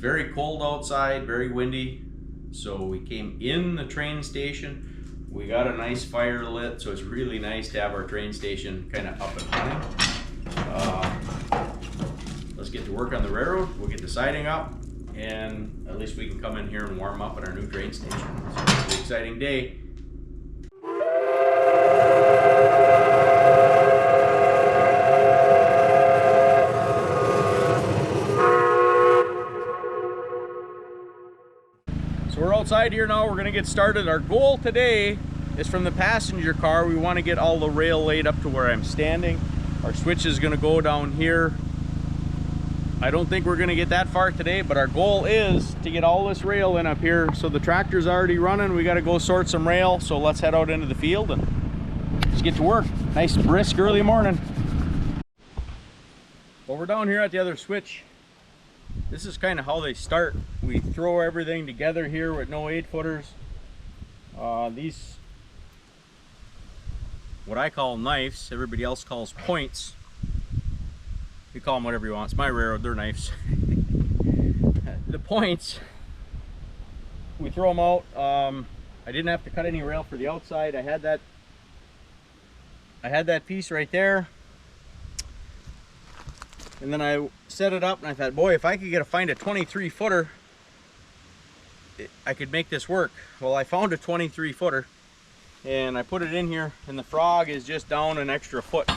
very cold outside, very windy. So we came in the train station. We got a nice fire lit, so it's really nice to have our train station kind of up and running. Let's get to work on the railroad. We'll get the siding up, and at least we can come in here and warm up at our new train station. So it's an exciting day. So we're outside here now. We're gonna get started. Our goal today is from the passenger car. We want to get all the rail laid up to where I'm standing. Our switch is gonna go down here. I don't think we're gonna get that far today, but our goal is to get all this rail in up here. So the tractor's already running. We gotta go sort some rail. So let's head out into the field and just get to work. Nice brisk early morning. Well, we're down here at the other switch. This is kind of how they start. We throw everything together here with no 8-footers. These, what I call knives, everybody else calls points. You call them whatever you want. It's my railroad, they're knives. The points, we throw them out. I didn't have to cut any rail for the outside. I had that piece right there. And then I set it up and I thought, boy, if I could find a 23-footer, I could make this work. Well, I found a 23-footer and I put it in here, and the frog is just down an extra foot.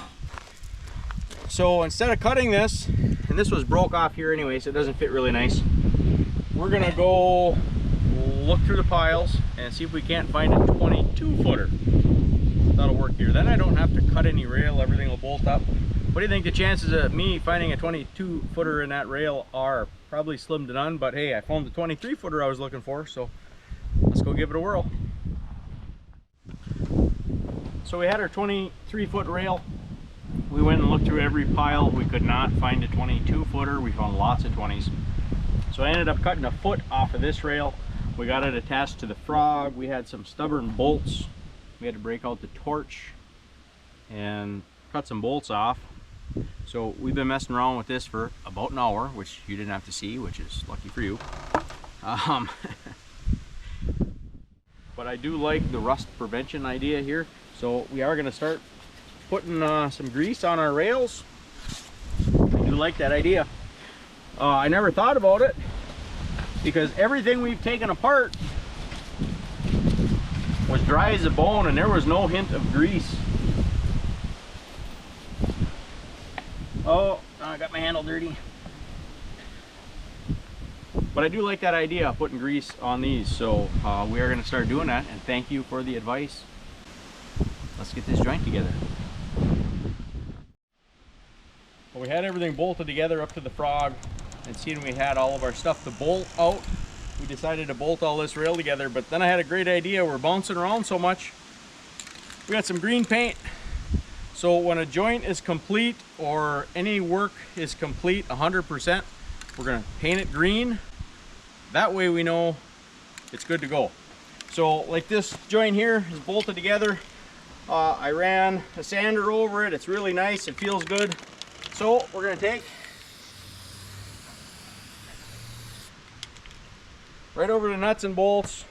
So instead of cutting this, and this was broke off here anyway, so it doesn't fit really nice, we're gonna go look through the piles and see if we can't find a 22-footer. That'll work here. Then I don't have to cut any rail, everything will bolt up. What do you think the chances of me finding a 22-footer in that rail are? Probably slim to none, but hey, I found the 23-footer I was looking for, so let's go give it a whirl. So we had our 23-foot rail. We went and looked through every pile. We could not find a 22-footer. We found lots of 20s. So I ended up cutting a foot off of this rail. We got it attached to the frog. We had some stubborn bolts. We had to break out the torch and cut some bolts off. So we've been messing around with this for about an hour, which you didn't have to see, which is lucky for you. But I do like the rust prevention idea here. So we are going to start putting some grease on our rails. I do like that idea. I never thought about it because everything we've taken apart was dry as a bone and there was no hint of grease. Oh, I got my handle dirty. But I do like that idea of putting grease on these, so we are going to start doing that, and thank you for the advice. Let's get this joint together. Well, we had everything bolted together up to the frog, and seeing we had all of our stuff to bolt out, we decided to bolt all this rail together. But then I had a great idea. We're bouncing around so much. We got some green paint. So when a joint is complete or any work is complete 100%, we're going to paint it green. That way we know it's good to go. So like this joint here is bolted together. I ran a sander over it. It's really nice. It feels good. So we're going to take right over the nuts and bolts.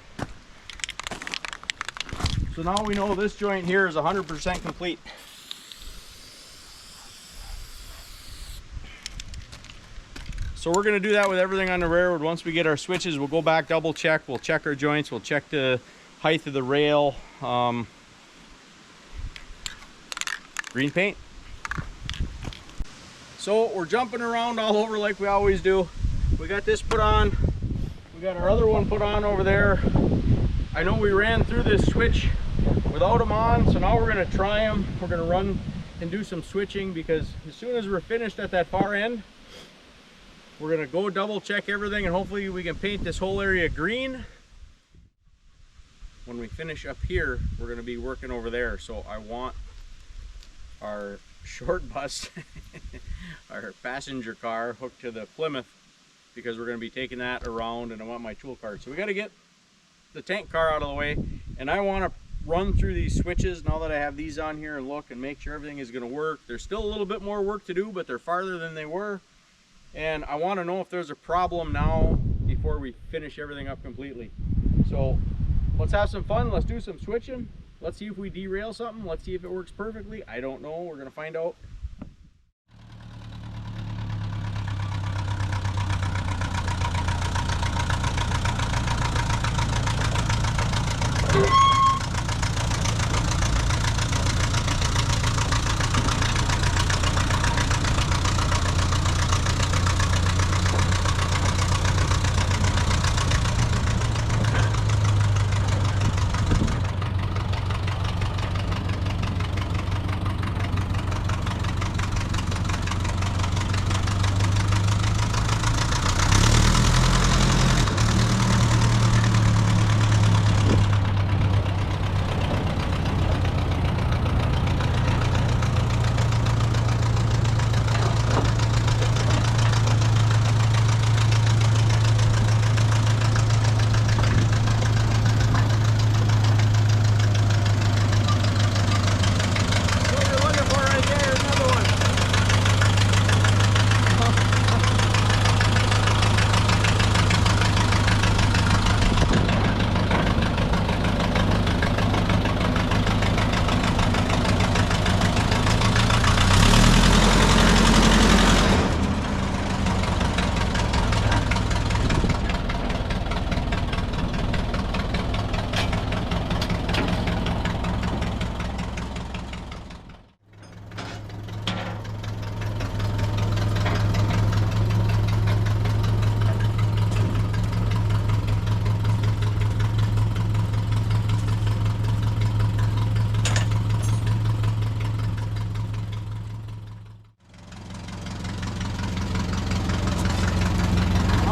So now we know this joint here is 100% complete. So we're going to do that with everything on the railroad. Once we get our switches, we'll go back, double check, we'll check our joints, we'll check the height of the rail. Green paint. So we're jumping around all over like we always do. We got this put on. We got our other one put on over there. I know we ran through this switch without them on, so now we're going to try them. We're going to run and do some switching, because as soon as we're finished at that far end, we're going to go double check everything, and hopefully we can paint this whole area green. When we finish up here, we're going to be working over there. So I want our short bus, our passenger car, hooked to the Plymouth, because we're going to be taking that around, and I want my tool cart. So we got to get the tank car out of the way, and I want to run through these switches now that I have these on here and look and make sure everything is going to work. There's still a little bit more work to do, but they're farther than they were. and I want to know if there's a problem now before we finish everything up completely. So let's have some fun. Let's do some switching. Let's see if we derail something. Let's see if it works perfectly. I don't know. We're gonna find out.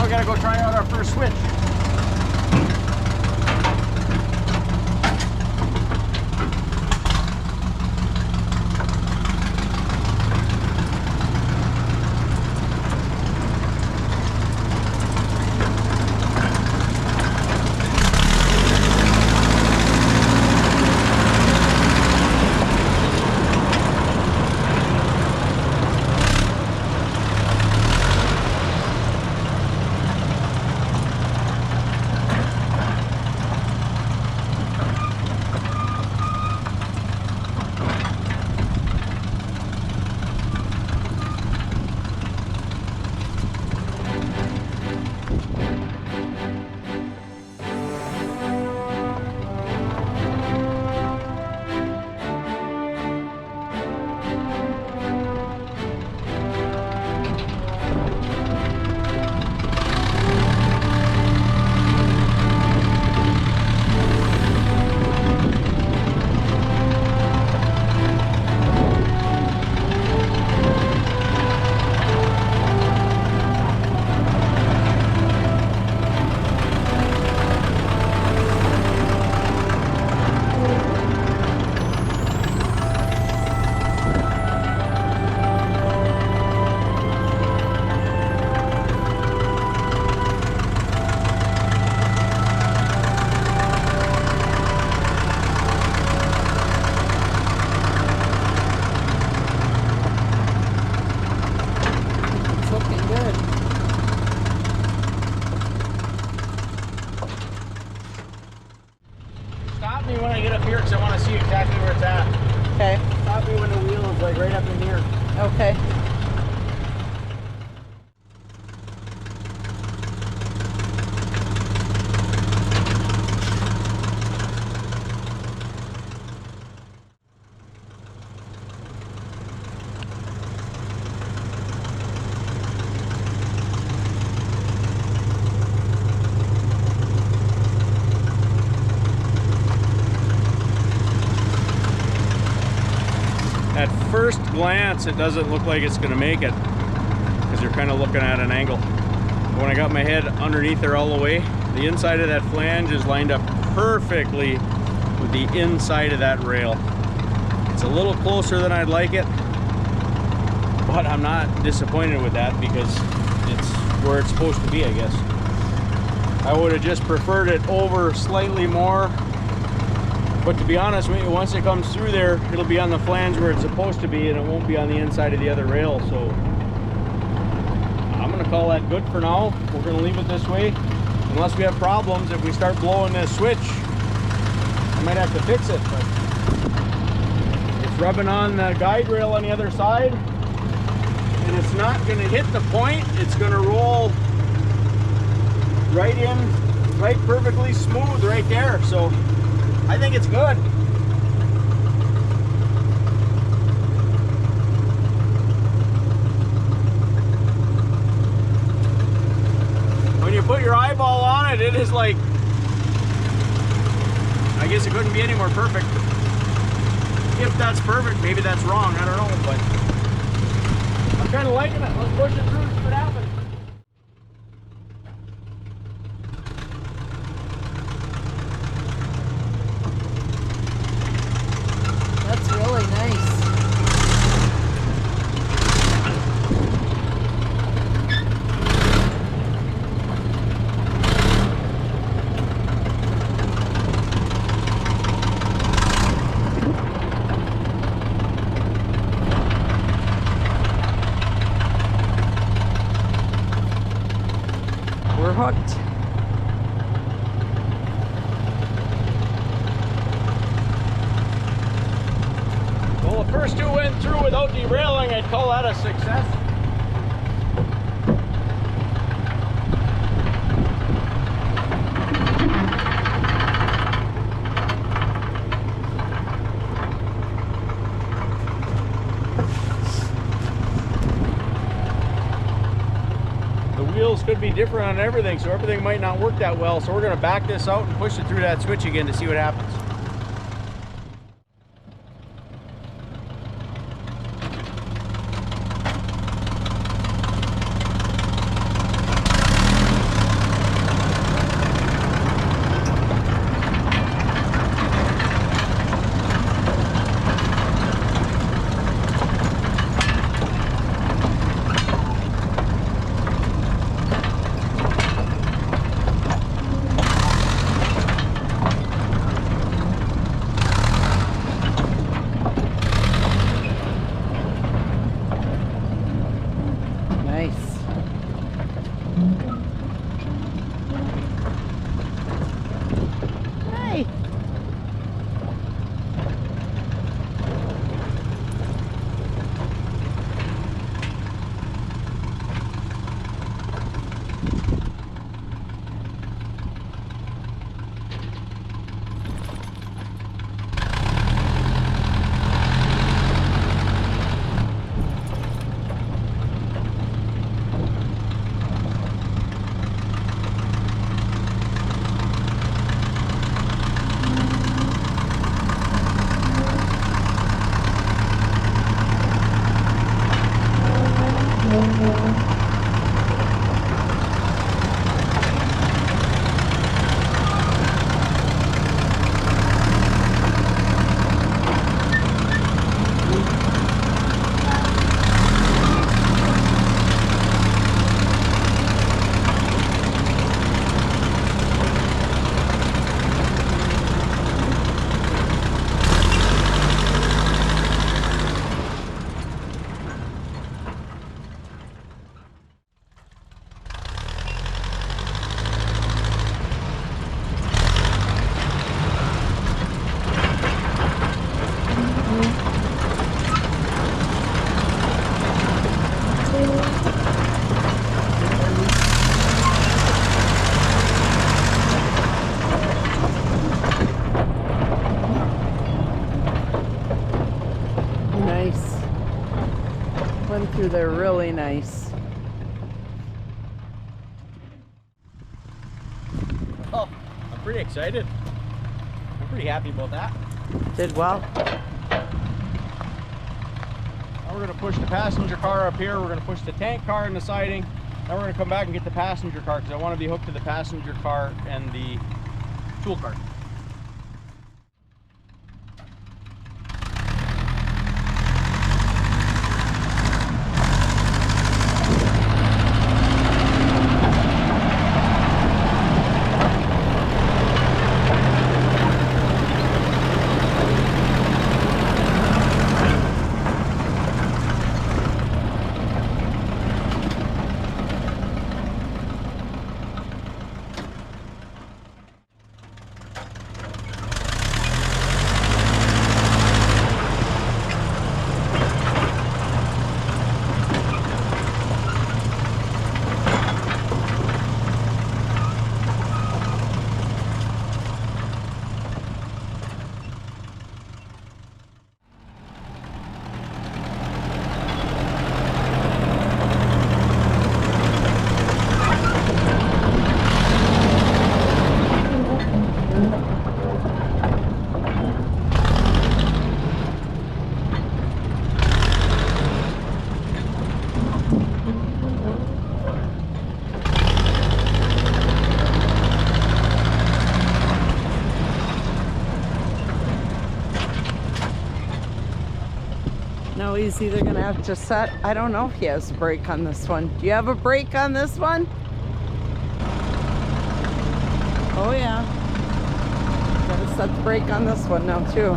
We gotta go try out our first switch. Stop me when I get up here because I want to see exactly where it's at. Okay. Stop me when the wheel is like right up in here. Okay. At first glance, it doesn't look like it's going to make it because you're kind of looking at an angle. But when I got my head underneath there all the way, the inside of that flange is lined up perfectly with the inside of that rail. It's a little closer than I'd like it, but I'm not disappointed with that because it's where it's supposed to be, I guess. I would have just preferred it over slightly more. But to be honest with you, once it comes through there, it'll be on the flange where it's supposed to be and it won't be on the inside of the other rail. So I'm gonna call that good for now. We're gonna leave it this way. Unless we have problems, if we start blowing this switch, I might have to fix it, but it's rubbing on the guide rail on the other side, and it's not gonna hit the point. It's gonna roll right in, right perfectly smooth right there. So I think it's good. When you put your eyeball on it, it is like, I guess it couldn't be any more perfect. If that's perfect, maybe that's wrong, I don't know, but I'm kind of liking it. Let's push it through and see what happens. That's really nice. We're hooked. Well, the first two went through without derailing. I'd call that a success. The wheels could be different on everything, so everything might not work that well. So we're going to back this out and push it through that switch again to see what happens. Nice. Hey. Nice. Went through there really nice. Oh, I'm pretty excited. I'm pretty happy about that. Did well. Now we're going to push the passenger car up here. We're going to push the tank car in the siding. Now we're going to come back and get the passenger car because I want to be hooked to the passenger car and the tool cart. he's either gonna have to set, I don't know if he has a brake on this one. Do you have a brake on this one? Oh yeah. Gotta set the brake on this one now too.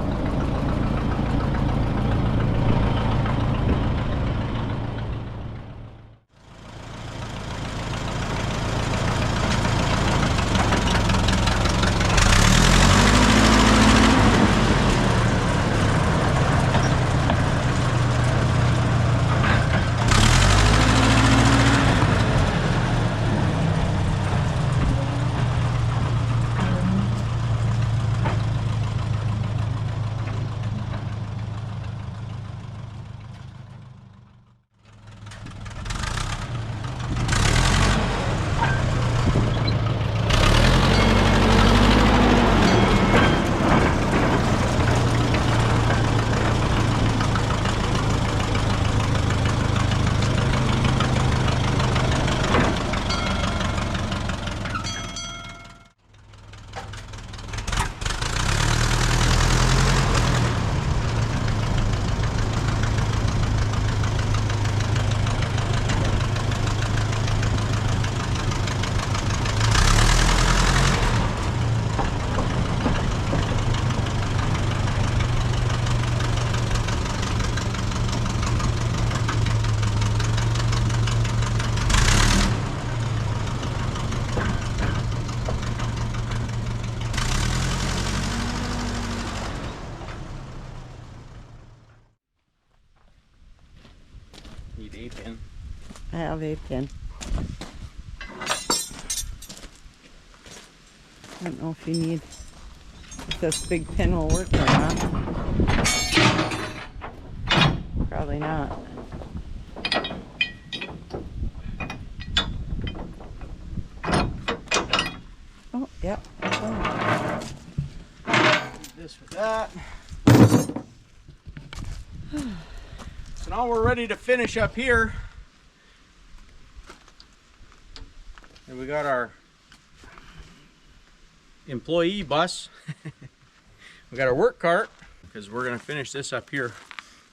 Need a pin. I have a pin. I don't know if you need, if this big pin will work or not. Probably not. Oh, yep. Oh. This with that. So now we're ready to finish up here. And we got our employee bus. We got our work cart because we're gonna finish this up here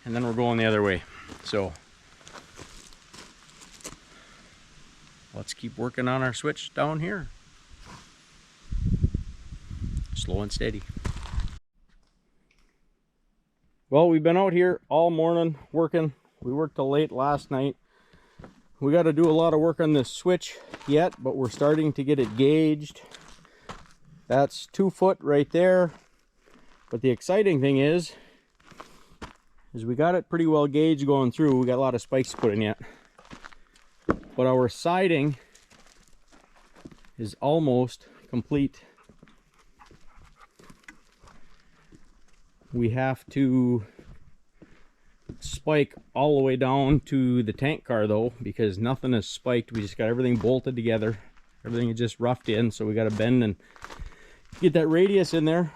and then we're going the other way. So let's keep working on our switch down here. Slow and steady. Well, we've been out here all morning working. We worked till late last night. We got to do a lot of work on this switch yet, but we're starting to get it gauged. That's 2 foot right there. But the exciting thing is we got it pretty well gauged going through. We got a lot of spikes to put in yet. But our siding is almost complete. We have to spike all the way down to the tank car though, because nothing is spiked. We just got everything bolted together. Everything is just roughed in, so we got to bend and get that radius in there.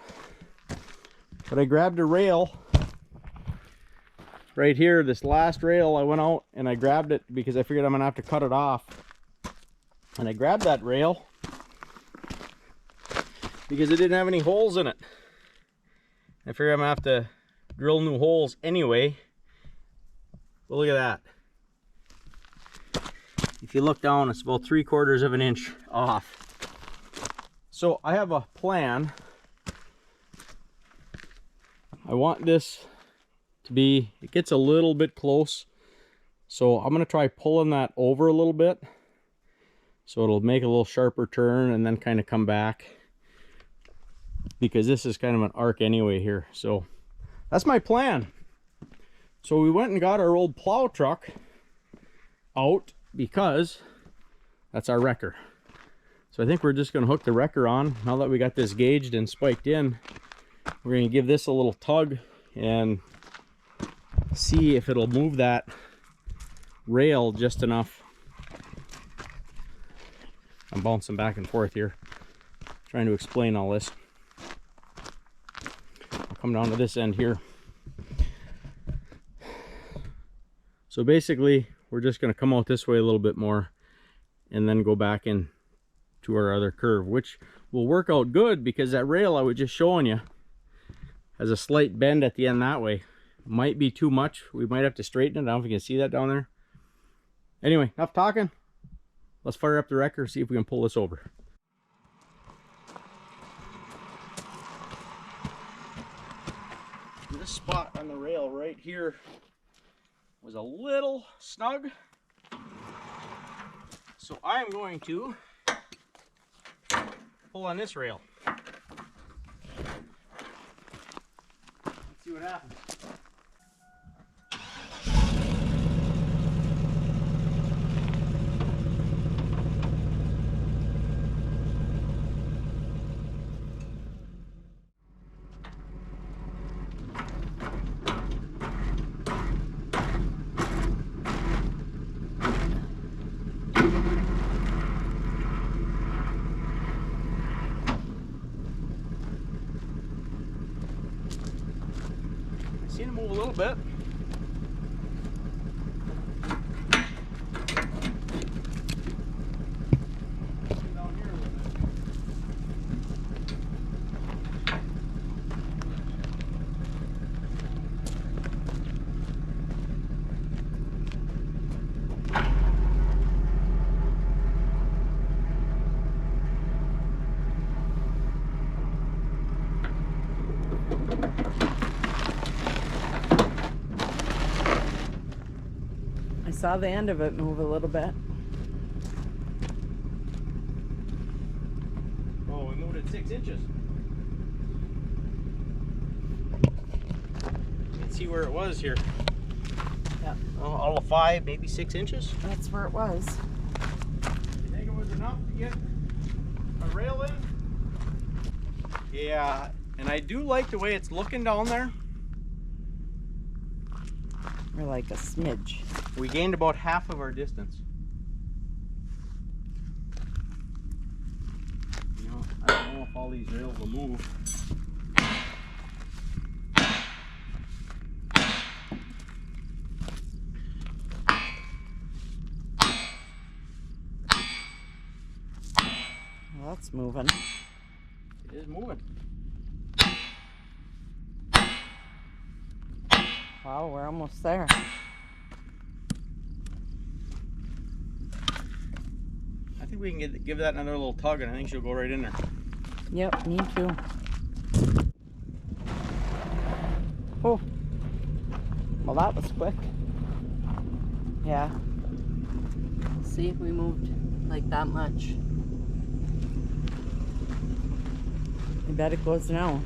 But I grabbed a rail right here, this last rail. I went out and I grabbed it because I figured I'm gonna have to cut it off. And I grabbed that rail because it didn't have any holes in it. I figure I'm gonna have to drill new holes anyway. But look at that. If you look down, it's about 3/4 of an inch off. So I have a plan. I want this to be, it gets a little bit close. So I'm gonna try pulling that over a little bit. So it'll make a little sharper turn and then kind of come back. Because this is kind of an arc anyway here. So that's my plan. So we went and got our old plow truck out because that's our wrecker. So I think we're just going to hook the wrecker on. Now that we got this gauged and spiked in, we're going to give this a little tug and see if it'll move that rail just enough. I'm bouncing back and forth here, trying to explain all this. I'll come down to this end here. So basically, we're just going to come out this way a little bit more and then go back in to our other curve, which will work out good because that rail I was just showing you has a slight bend at the end that way. Might be too much. We might have to straighten it. I don't know if you can see that down there. Anyway, enough talking. Let's fire up the wrecker, see if we can pull this over. This spot on the rail right here was a little snug. So I am going to pull on this rail. Let's see what happens. Seen it move a little bit. Down here a little bit. I saw the end of it move a little bit. Oh, we moved it 6 inches. Let's see where it was here. Yeah, Oh, all of 5, maybe 6 inches. that's where it was. You think it was enough to get a rail in? Yeah, and I do like the way it's looking down there. Or like a smidge. We gained about half of our distance. You know, I don't know if all these rails will move. Well, that's moving. It is moving. Wow, we're almost there. I think we can give that another little tug, and I think she'll go right in there. Yep, me too. Oh, well, that was quick. Yeah. See, we moved like that much. I bet it goes now.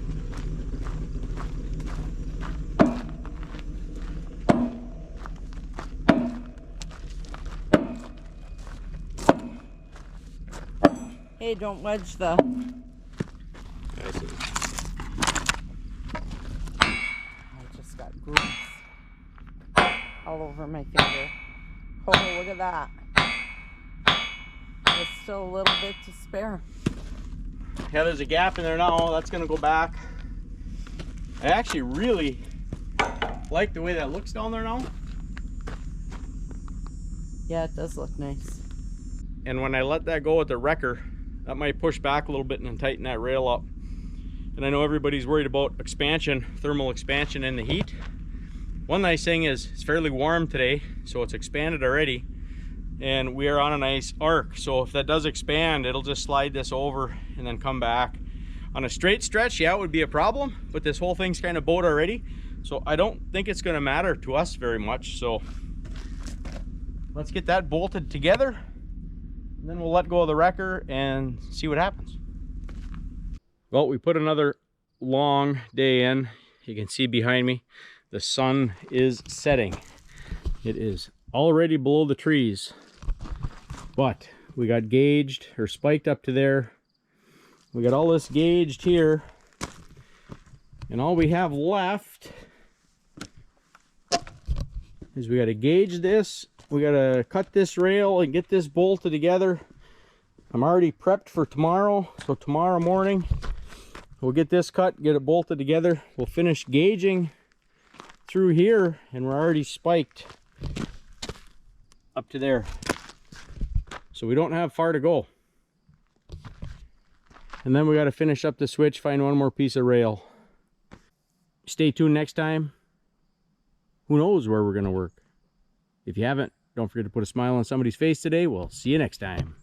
Hey, don't wedge the... I see. I just got grooves all over my finger. Oh, look at that. There's still a little bit to spare. Yeah, there's a gap in there now. That's gonna go back. I actually really like the way that looks down there now. Yeah, it does look nice. And when I let that go with the wrecker, that might push back a little bit and tighten that rail up. And I know everybody's worried about expansion, thermal expansion in the heat. One nice thing is it's fairly warm today, so it's expanded already. And we are on a nice arc, so if that does expand, it'll just slide this over and then come back. On a straight stretch, yeah, it would be a problem, but this whole thing's kind of bowed already, so I don't think it's going to matter to us very much. So let's get that bolted together, and then we'll let go of the wrecker and see what happens. Well, we put another long day in. You can see behind me, the sun is setting. It is already below the trees, but we got gauged or spiked up to there. We got all this gauged here, and all we have left is we got to gauge this. We got to cut this rail and get this bolted together. I'm already prepped for tomorrow, so tomorrow morning we'll get this cut, get it bolted together. We'll finish gauging through here, and we're already spiked up to there, so we don't have far to go. And then we got to finish up the switch, find one more piece of rail. Stay tuned next time. who knows where we're going to work. If you haven't, don't forget to put a smile on somebody's face today. We'll see you next time.